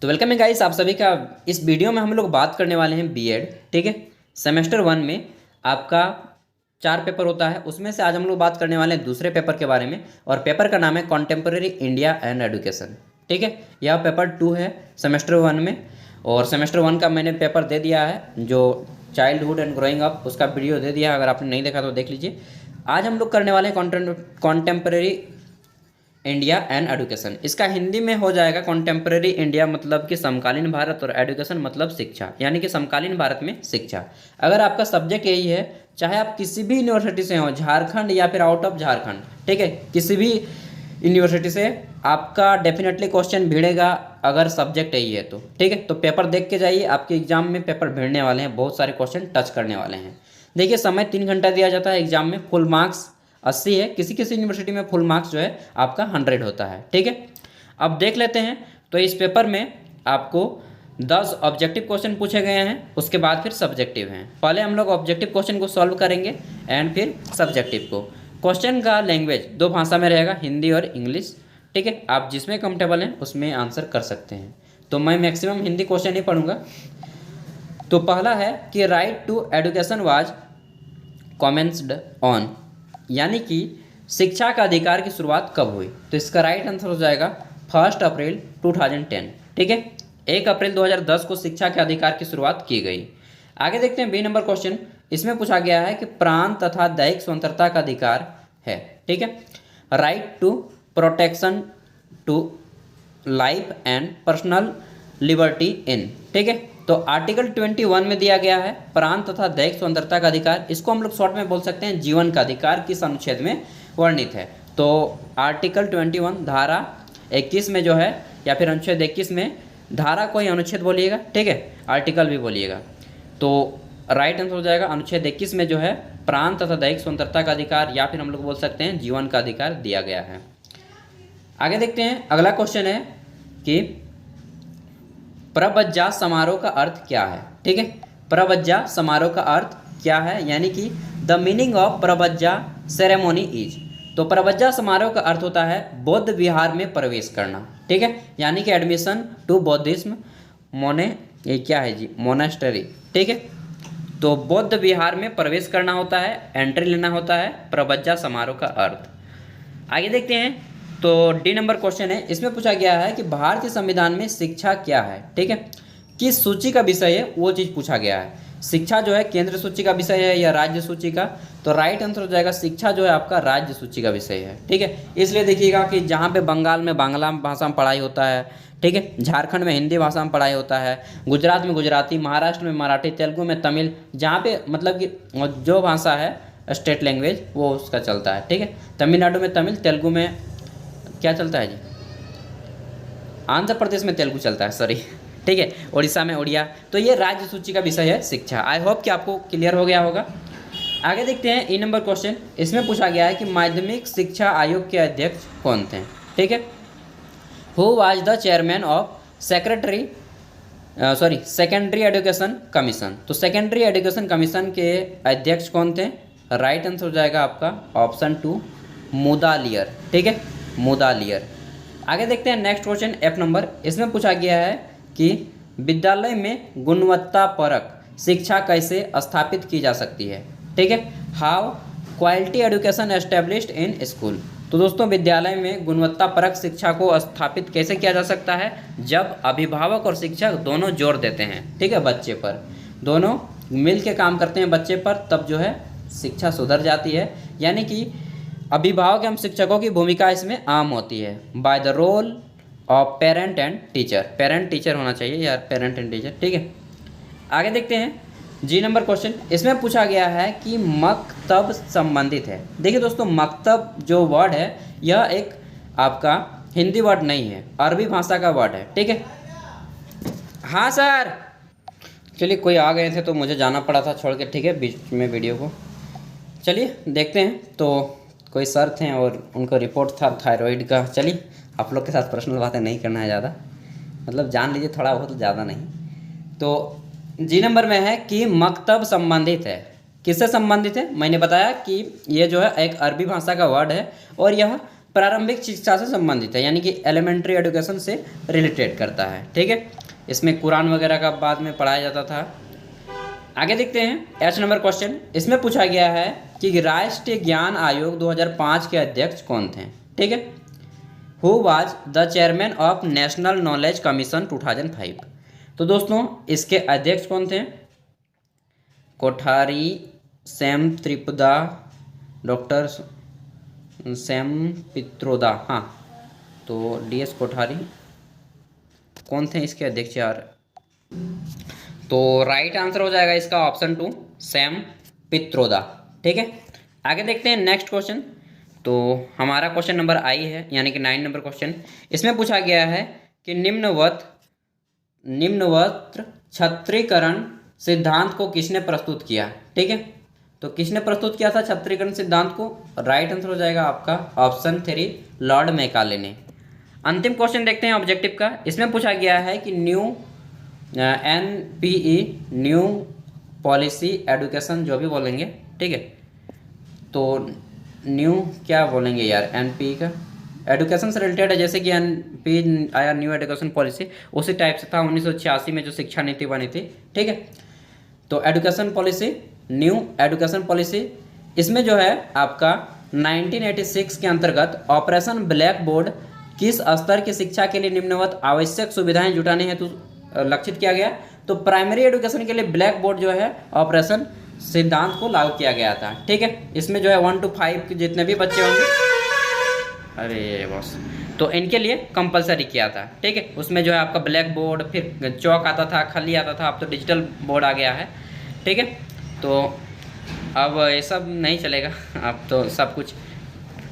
तो वेलकम है गाइस आप सभी का। इस वीडियो में हम लोग बात करने वाले हैं बीएड, ठीक है। सेमेस्टर 1 में आपका 4 पेपर होता है, उसमें से आज हम लोग बात करने वाले हैं दूसरे पेपर के बारे में, और पेपर का नाम है कॉन्टेम्पररी इंडिया एंड एजुकेशन, ठीक है। यह पेपर 2 है सेमेस्टर 1 में, और सेमेस्टर 1 का मैंने पेपर दे दिया है, जो चाइल्डहुड एंड ग्रोइंग अप, उसका वीडियो दे दिया है। अगर आपने नहीं देखा तो देख लीजिए। आज हम लोग करने वाले हैं कॉन्टेम्पररी इंडिया एंड एजुकेशन। इसका हिंदी में हो जाएगा कॉन्टेम्पररी इंडिया मतलब कि समकालीन भारत, और एजुकेशन मतलब शिक्षा, यानी कि समकालीन भारत में शिक्षा। अगर आपका सब्जेक्ट यही है, चाहे आप किसी भी यूनिवर्सिटी से हो, झारखंड या फिर आउट ऑफ झारखंड, ठीक है, किसी भी यूनिवर्सिटी से आपका डेफिनेटली क्वेश्चन भिड़ेगा अगर सब्जेक्ट यही है तो, ठीक है। तो पेपर देख के जाइए, आपके एग्जाम में पेपर भिड़ने वाले हैं, बहुत सारे क्वेश्चन टच करने वाले हैं। देखिए, समय 3 घंटा दिया जाता है एग्जाम में, फुल मार्क्स 80 है, किसी किसी यूनिवर्सिटी में फुल मार्क्स जो है आपका 100 होता है, ठीक है। अब देख लेते हैं। तो इस पेपर में आपको 10 ऑब्जेक्टिव क्वेश्चन पूछे गए हैं, उसके बाद फिर सब्जेक्टिव हैं। पहले हम लोग ऑब्जेक्टिव क्वेश्चन को सॉल्व करेंगे एंड फिर सब्जेक्टिव को। क्वेश्चन का लैंग्वेज 2 भाषा में रहेगा, हिंदी और इंग्लिश, ठीक है। आप जिसमें कंफर्टेबल हैं उसमें आंसर कर सकते हैं। तो मैं मैक्सिमम हिंदी क्वेश्चन ही पढ़ूंगा। तो पहला है कि right to education was commenced on, यानी कि शिक्षा का अधिकार की शुरुआत कब हुई। तो इसका राइट आंसर हो जाएगा 1 अप्रैल 2010, ठीक है। 1 अप्रैल 2010 को शिक्षा के अधिकार की शुरुआत की गई। आगे देखते हैं बी नंबर क्वेश्चन। इसमें पूछा गया है कि प्रांत तथा दैहिक स्वतंत्रता का अधिकार है, ठीक है। Right to protection to life and personal liberty in, ठीक है। तो आर्टिकल 21 में दिया गया है प्रांत तथा दैहिक स्वतंत्रता का अधिकार। इसको हम लोग शॉर्ट में बोल सकते हैं जीवन का अधिकार, किस अनुच्छेद में वर्णित है। तो आर्टिकल 21 धारा 21 में जो है, या फिर अनुच्छेद 21 में, धारा को ही अनुच्छेद बोलिएगा, ठीक है, आर्टिकल भी बोलिएगा। तो राइट आंसर हो जाएगा अनुच्छेद 21 में जो है प्रांत तथा दैहिक स्वतंत्रता का अधिकार, या फिर हम लोग बोल सकते हैं जीवन का अधिकार दिया गया है। आगे देखते हैं। अगला क्वेश्चन है कि प्रबज्जा समारोह का अर्थ क्या है, ठीक है। प्रबज्जा समारोह का अर्थ क्या है, यानी कि the meaning of pabbajja ceremony is. तो प्रबज्जा समारोह का अर्थ होता है बौद्ध विहार में प्रवेश करना, ठीक है, यानी कि एडमिशन टू बौद्धिज्म ये क्या है जी, मोनास्टरी, ठीक है। तो बौद्ध विहार में प्रवेश करना होता है, एंट्री लेना होता है प्रबज्जा समारोह का अर्थ। आगे देखते हैं। तो डी नंबर क्वेश्चन है। इसमें पूछा गया है कि भारतीय संविधान में शिक्षा क्या है, ठीक है, किस सूची का विषय है, वो चीज़ पूछा गया है। शिक्षा जो है केंद्र सूची का विषय है या राज्य सूची का। तो राइट आंसर हो जाएगा शिक्षा जो है आपका राज्य सूची का विषय है, ठीक है। इसलिए देखिएगा कि जहाँ पे बंगाल में बांग्ला भाषा में पढ़ाई होता है, ठीक है, झारखंड में हिंदी भाषा में पढ़ाई होता है, गुजरात में गुजराती, महाराष्ट्र में मराठी, तेलुगु में तमिल, जहाँ पे मतलब कि जो भाषा है स्टेट लैंग्वेज वो उसका चलता है, ठीक है। तमिलनाडु में तमिल, तेलुगु में क्या चलता है जी, आंध्र प्रदेश में तेलुगु चलता है, सॉरी, ठीक है, उड़ीसा में उड़िया। तो ये राज्य सूची का विषय है शिक्षा। आई होप कि आपको क्लियर हो गया होगा। आगे देखते हैं ई नंबर क्वेश्चन। इसमें पूछा गया है कि माध्यमिक शिक्षा आयोग के अध्यक्ष कौन थे, ठीक है। Who was the chairman of secondary education commission. तो सेकेंडरी एजुकेशन कमीशन के अध्यक्ष कौन थे। राइट आंसर हो जाएगा आपका ऑप्शन 2 मुदालियर, ठीक है, मुदालियर। आगे देखते हैं नेक्स्ट क्वेश्चन एफ नंबर। इसमें पूछा गया है कि विद्यालय में गुणवत्तापरक शिक्षा कैसे स्थापित की जा सकती है, ठीक है। How quality education established in school. तो दोस्तों, विद्यालय में गुणवत्तापरक शिक्षा को स्थापित कैसे किया जा सकता है, जब अभिभावक और शिक्षक दोनों जोर देते हैं, ठीक है, बच्चे पर, दोनों मिल के काम करते हैं बच्चे पर, तब जो है शिक्षा सुधर जाती है। यानी कि अभिभावक एवं शिक्षकों की भूमिका इसमें आम होती है। By the role of parent and teacher, parent teacher होना चाहिए यार, पेरेंट एंड टीचर, ठीक है। आगे देखते हैं जी नंबर क्वेश्चन। इसमें पूछा गया है कि मकतब संबंधित है। देखिए दोस्तों, मकतब जो वर्ड है यह एक आपका हिंदी वर्ड नहीं है, अरबी भाषा का वर्ड है, ठीक है। हाँ सर, चलिए, कोई आ गए थे तो मुझे जाना पड़ा था छोड़ के, ठीक है, बीच में वीडियो को। चलिए देखते हैं। तो कोई सर थे और उनको रिपोर्ट था थायराइड का। चलिए, आप लोग के साथ पर्सनल बातें नहीं करना है ज़्यादा, मतलब जान लीजिए थोड़ा बहुत, ज़्यादा नहीं। तो जी नंबर में है कि मकतब संबंधित है। किससे संबंधित है, मैंने बताया कि ये जो है एक अरबी भाषा का वर्ड है और यह प्रारंभिक शिक्षा से संबंधित है, यानी कि एलिमेंट्री एजुकेशन से रिलेटेड करता है। ठीक है, इसमें कुरान वगैरह का बाद में पढ़ाया जाता था। आगे देखते हैं H नंबर क्वेश्चन। इसमें पूछा गया है कि राष्ट्रीय ज्ञान आयोग 2005 के अध्यक्ष कौन थे। ठीक है, who was the chairman of national knowledge commission 2005। तो दोस्तों इसके अध्यक्ष कौन थे? कोठारी सैम त्रिपुदा, डॉक्टर सैम पित्रोदा। हाँ, तो DS कोठारी कौन थे इसके अध्यक्ष यार? तो राइट आंसर हो जाएगा इसका ऑप्शन 2, सैम पित्रोदा। ठीक है, आगे देखते हैं नेक्स्ट क्वेश्चन। तो हमारा क्वेश्चन नंबर आई है, यानी कि 9 नंबर क्वेश्चन। इसमें पूछा गया है कि निम्नवत छत्रीकरण सिद्धांत को किसने प्रस्तुत किया। ठीक है, तो किसने प्रस्तुत किया था छत्रीकरण सिद्धांत को? राइट आंसर हो जाएगा आपका ऑप्शन 3, लॉर्ड मैकाले ने। अंतिम क्वेश्चन देखते हैं ऑब्जेक्टिव का। इसमें पूछा गया है कि NPE न्यू पॉलिसी एडुकेशन, जो भी बोलेंगे। ठीक है, तो न्यू क्या बोलेंगे यार? NPE का एडुकेशन से रिलेटेड है, जैसे कि NPE आया न्यू एडुकेशन पॉलिसी, उसी टाइप से था 1986 में जो शिक्षा नीति बनी थी। ठीक है, तो education policy, new education policy, इसमें जो है आपका 1986 के अंतर्गत ऑपरेशन ब्लैक बोर्ड किस स्तर की शिक्षा के लिए निम्नवत आवश्यक सुविधाएं जुटाने हेतु लक्षित किया गया। तो प्राइमरी एजुकेशन के लिए ब्लैक बोर्ड जो है ऑपरेशन सिद्धांत को लागू किया गया था। ठीक है, इसमें जो है 1 to 5 जितने भी बच्चे होंगे, अरे बॉस, तो इनके लिए कंपलसरी किया था। ठीक है, उसमें जो है आपका ब्लैक बोर्ड, फिर चौक आता था, खली आता था, अब तो डिजिटल बोर्ड आ गया है। ठीक है, तो अब ये सब नहीं चलेगा, अब तो सब कुछ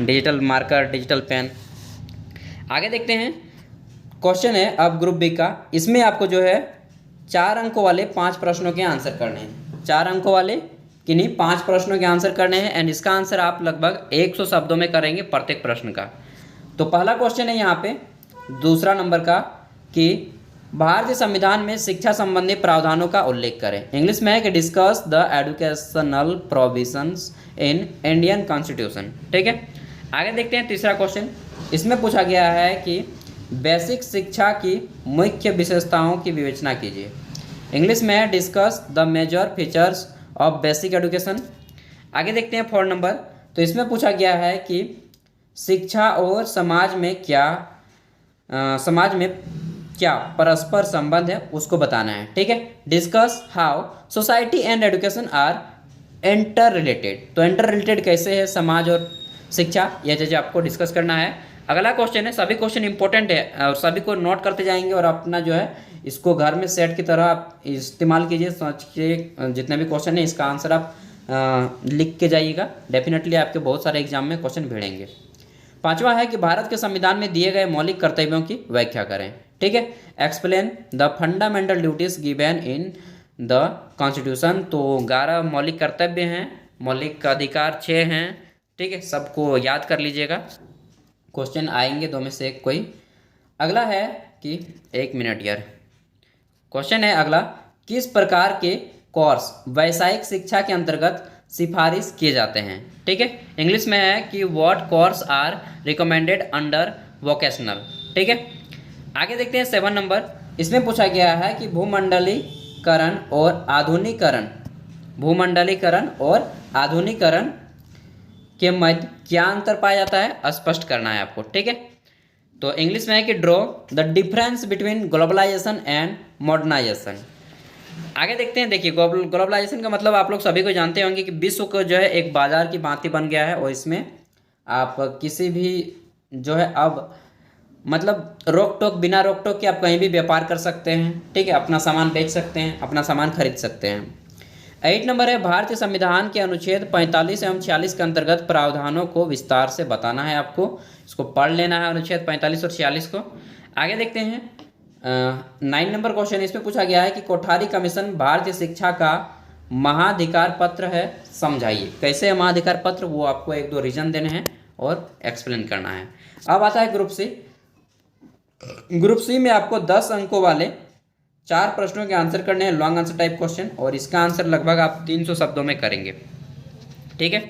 डिजिटल मार्कर, डिजिटल पेन। आगे देखते हैं क्वेश्चन है अब ग्रुप बी का। इसमें आपको जो है 4 अंकों वाले 5 प्रश्नों के आंसर करने हैं। 4 अंकों वाले किन्हीं 5 प्रश्नों के आंसर करने हैं, एंड इसका आंसर आप लगभग 100 शब्दों में करेंगे प्रत्येक प्रश्न का। तो पहला क्वेश्चन है यहाँ पे दूसरा नंबर का कि भारतीय संविधान में शिक्षा संबंधी प्रावधानों का उल्लेख करें। इंग्लिश में है कि discuss the educational provisions in Indian constitution. ठीक है, आगे देखते हैं तीसरा क्वेश्चन। इसमें पूछा गया है कि बेसिक शिक्षा की मुख्य विशेषताओं की विवेचना कीजिए। इंग्लिश में है discuss the major features of basic education. आगे देखते हैं 4 नंबर। तो इसमें पूछा गया है कि शिक्षा और समाज में क्या परस्पर संबंध है, उसको बताना है। ठीक है, discuss how society and education are inter related. तो इंटर रिलेटेड कैसे है समाज और शिक्षा, यह चीज़ आपको डिस्कस करना है। अगला क्वेश्चन है, सभी क्वेश्चन इंपॉर्टेंट है और सभी को नोट करते जाएंगे और अपना जो है इसको घर में सेट की तरह आप इस्तेमाल कीजिए। सोच के जितने भी क्वेश्चन है इसका आंसर आप लिख के जाइएगा। डेफिनेटली आपके बहुत सारे एग्जाम में क्वेश्चन भिड़ेंगे। 5वां है कि भारत के संविधान में दिए गए मौलिक कर्तव्यों की व्याख्या करें। ठीक है, explain the fundamental duties given in the constitution. तो 11 मौलिक कर्तव्य हैं, मौलिक अधिकार 6 हैं। ठीक है, सबको याद कर लीजिएगा, क्वेश्चन आएंगे 2 में से एक कोई। अगला है कि 1 मिनट यार, क्वेश्चन है अगला, किस प्रकार के कोर्स वैषयिक शिक्षा के अंतर्गत सिफारिश किए जाते हैं। ठीक है, इंग्लिश में है कि what course are recommended under vocational. ठीक है, आगे देखते हैं 7 नंबर। इसमें पूछा गया है कि भूमंडलीकरण और आधुनिकरण के मध्य क्या अंतर पाया जाता है, स्पष्ट करना है आपको। ठीक है, तो इंग्लिश में है कि draw the difference between globalisation and modernisation. आगे देखते हैं, देखिए ग्लोबलाइजेशन का मतलब आप लोग सभी को जानते होंगे कि विश्व को जो है एक बाजार की भांति बन गया है और इसमें आप किसी भी जो है अब मतलब बिना रोक टोक के आप कहीं भी व्यापार कर सकते हैं। ठीक है, अपना सामान बेच सकते हैं, अपना सामान खरीद सकते हैं। 8 नंबर है, भारतीय संविधान के अनुच्छेद 45 एवं 46 के अंतर्गत प्रावधानों को विस्तार से बताना है आपको। इसको पढ़ लेना है अनुच्छेद 45 और 46 को। आगे देखते हैं 9 नंबर क्वेश्चन। इसमें पूछा गया है कि कोठारी कमीशन भारतीय शिक्षा का महाधिकार पत्र है, समझाइए। कैसे है महाधिकार पत्र, वो आपको 1-2 रीजन देने हैं और एक्सप्लेन करना है। अब आता है ग्रुप सी। ग्रुप सी में आपको 10 अंकों वाले 4 प्रश्नों के आंसर करने हैं, लॉन्ग आंसर टाइप क्वेश्चन, और इसका आंसर लगभग आप 300 शब्दों में करेंगे। ठीक है,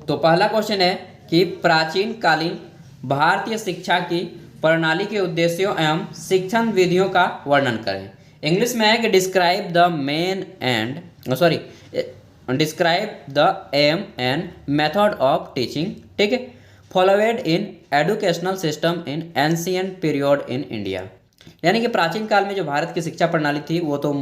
तो पहला क्वेश्चन है कि प्राचीन कालीन भारतीय शिक्षा की प्रणाली के उद्देश्यों एवं शिक्षण विधियों का वर्णन करें। इंग्लिश में है कि describe the main and describe the aim and method of teaching, ठीक है, followed in educational system in ancient period in India. यानी कि प्राचीन काल में जो भारत की शिक्षा प्रणाली थी वो तो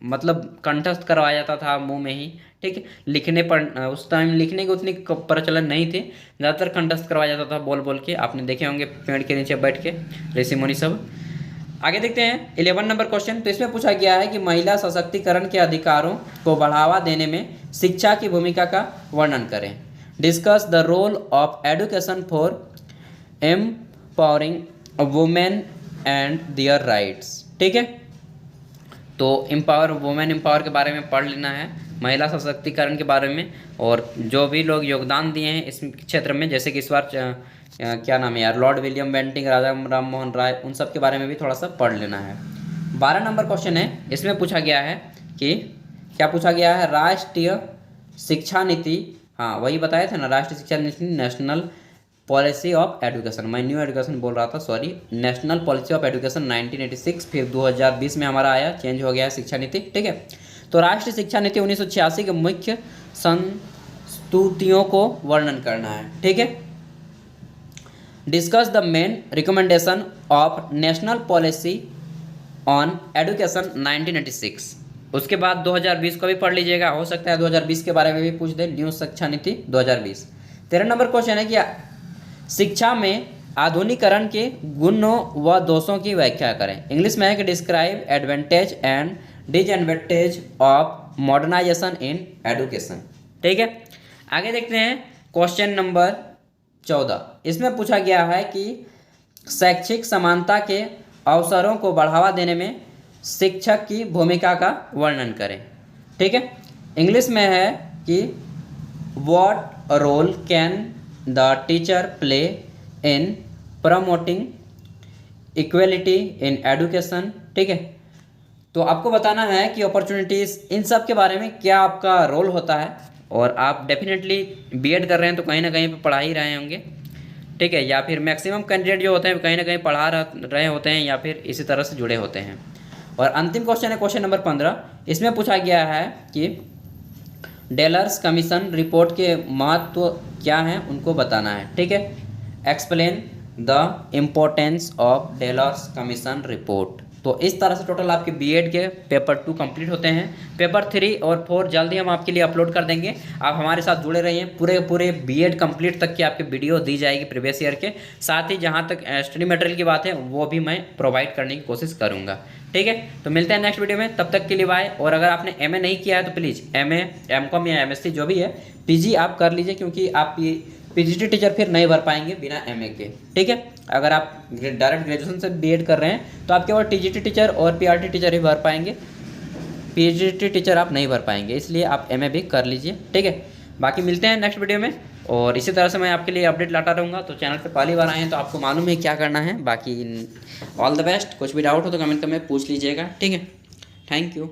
मतलब कंठस्थ करवाया जाता था मुंह में ही, ठीक है, लिखने पर उस टाइम लिखने की उतनी प्रचलन नहीं थी, ज़्यादातर कंठस्थ करवाया जाता था बोल बोल के। आपने देखे होंगे पेड़ के नीचे बैठ के ऋषि मुनि सब। आगे देखते हैं 11 नंबर क्वेश्चन। तो इसमें पूछा गया है कि महिला सशक्तिकरण के अधिकारों को बढ़ावा देने में शिक्षा की भूमिका का वर्णन करें। Discuss the role of education for empowering women and their rights, ठीक है। तो वुमेन एम्पावर के बारे में पढ़ लेना है, महिला सशक्तिकरण के बारे में, और जो भी लोग योगदान दिए हैं इस क्षेत्र में, जैसे कि इस बार क्या नाम है यार, लॉर्ड विलियम बेंटिंग, राजा राम मोहन राय, उन सब के बारे में भी थोड़ा सा पढ़ लेना है। 12 नंबर क्वेश्चन है। इसमें पूछा गया है कि क्या पूछा गया है, राष्ट्रीय शिक्षा नीति, हाँ वही बताए थे ना, राष्ट्रीय शिक्षा नीति नेशनल पॉलिसी ऑफ एजुकेशन, मैं न्यू एजुकेशन बोल रहा था, sorry, national policy of education 1986, फिर 2020 में हमारा आया, चेंज हो गया है शिक्षा नीति, ठीक है। तो राष्ट्रीय शिक्षा नीति 1986 के मुख्य संस्तुतियों को वर्णन करना है, ठीक है। Discuss the main recommendation of national policy on education 1986। उसके बाद 2020 को भी पढ़ लीजिएगा, हो सकता है 2020 के बारे में भी पूछ दे, न्यू शिक्षा नीति 2020। 13 नंबर क्वेश्चन है कि शिक्षा में आधुनिकीकरण के गुणों व दोषों की व्याख्या करें। इंग्लिश में है कि describe advantage and disadvantage of modernisation in education, ठीक है। आगे देखते हैं क्वेश्चन नंबर 14। इसमें पूछा गया है कि शैक्षिक समानता के अवसरों को बढ़ावा देने में शिक्षक की भूमिका का वर्णन करें, ठीक है। इंग्लिश में है कि what role can the teacher play in promoting equality in education, ठीक है। तो आपको बताना है कि अपॉर्चुनिटीज़, इन सब के बारे में क्या आपका रोल होता है, और आप डेफिनेटली बीएड कर रहे हैं तो कहीं ना कहीं पे पढ़ा ही रहे होंगे, ठीक है, या फिर मैक्सिमम कैंडिडेट जो होते हैं कहीं ना कहीं पढ़ा रहे होते हैं या फिर इसी तरह से जुड़े होते हैं। और अंतिम क्वेश्चन है क्वेश्चन नंबर 15। इसमें पूछा गया है कि डेलर्स कमीशन रिपोर्ट के महत्व क्या हैं, उनको बताना है, ठीक है। Explain the importance of Delors commission report. तो इस तरह से टोटल आपके बीएड के पेपर 2 कंप्लीट होते हैं। पेपर 3 और 4 जल्दी हम आपके लिए अपलोड कर देंगे, आप हमारे साथ जुड़े रहिए। पूरे बीएड कंप्लीट तक की आपकी वीडियो दी जाएगी प्रीवियस ईयर के, साथ ही जहां तक स्टडी मटेरियल की बात है वो भी मैं प्रोवाइड करने की कोशिश करूँगा, ठीक है। तो मिलते हैं नेक्स्ट वीडियो में, तब तक के लिए बाय। और अगर आपने एमए नहीं किया है तो प्लीज़ एमए, एमकॉम या एमएससी जो भी है, पीजी आप कर लीजिए, क्योंकि आप पीजीटी टीचर फिर नहीं भर पाएंगे बिना एमए के, ठीक है। अगर आप डायरेक्ट ग्रेजुएशन से बीएड कर रहे हैं तो आप केवल टीजीटी टीचर और पीआरटी टीचर ही भर पाएंगे, पीजीटी टीचर आप नहीं भर पाएंगे, इसलिए आप एमए भी कर लीजिए, ठीक है। बाकी मिलते हैं नेक्स्ट वीडियो में, और इसी तरह से मैं आपके लिए अपडेट लाता रहूँगा। तो चैनल पे पहली बार आए हैं तो आपको मालूम है क्या करना है। बाकी ऑल द बेस्ट। कुछ भी डाउट हो तो कमेंट में पूछ लीजिएगा, ठीक है। Thank you.